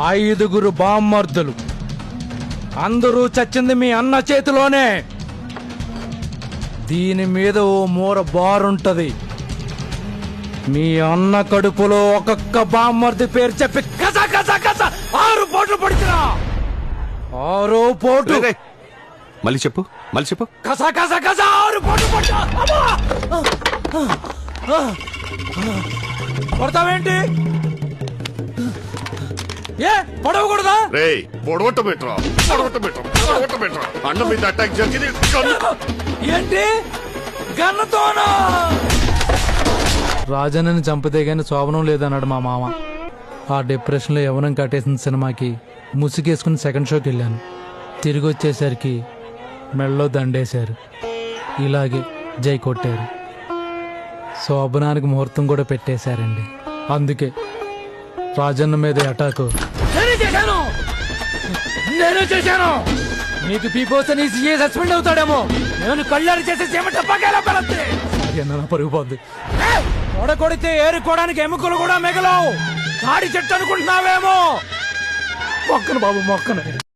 5 బామ్మర్దులు, అందరూ చచ్చింది మీ అన్న చేతిలోనే. దీని మీద ఓ మూర బారుంటది. మీ అన్న కడుపులో ఒక్కొక్క బామ్మర్ది పేరు చెప్పి కస కస కస 6 పోట్లు పడిచినా. 6 పోటు. మళ్ళీ చెప్పు, మళ్ళీ చెప్పు. కస కస కస 6 పోట్లు పడిచా. పడతావేంటి? ఏ పడవకూడదా? అన్న మీద అటాక్ జరిగింది. ఏంటి గన్నతోనా? రాజన్నని చంపితే గాని శోభనం లేదన్నాడు మా మామ. ఆ డిప్రెషన్లో యవనం కట్టేసిన సినిమాకి ముసుగేసుకుని సెకండ్ షోకి వెళ్ళాను. తిరిగి వచ్చేసరికి మెళ్ళలో దండేశారు. ఇలాగే జై కొట్టారు. శోభనానికి ముహూర్తం కూడా పెట్టేశారండి. అందుకే రాజన్న మీద అటాకు నేను చేశాను. మీకు పీపోతే నీ సీఏ సస్పెండ్ అవుతాడేమో. నేను కళ్ళారి చేసే పరుగుపోద్ది. కొడితే ఏరుకోవడానికి ఎముకలు కూడా మిగలవు. తాడి చెట్టు అనుకుంటున్నావేమో. మొక్కను బాబు మొక్కను.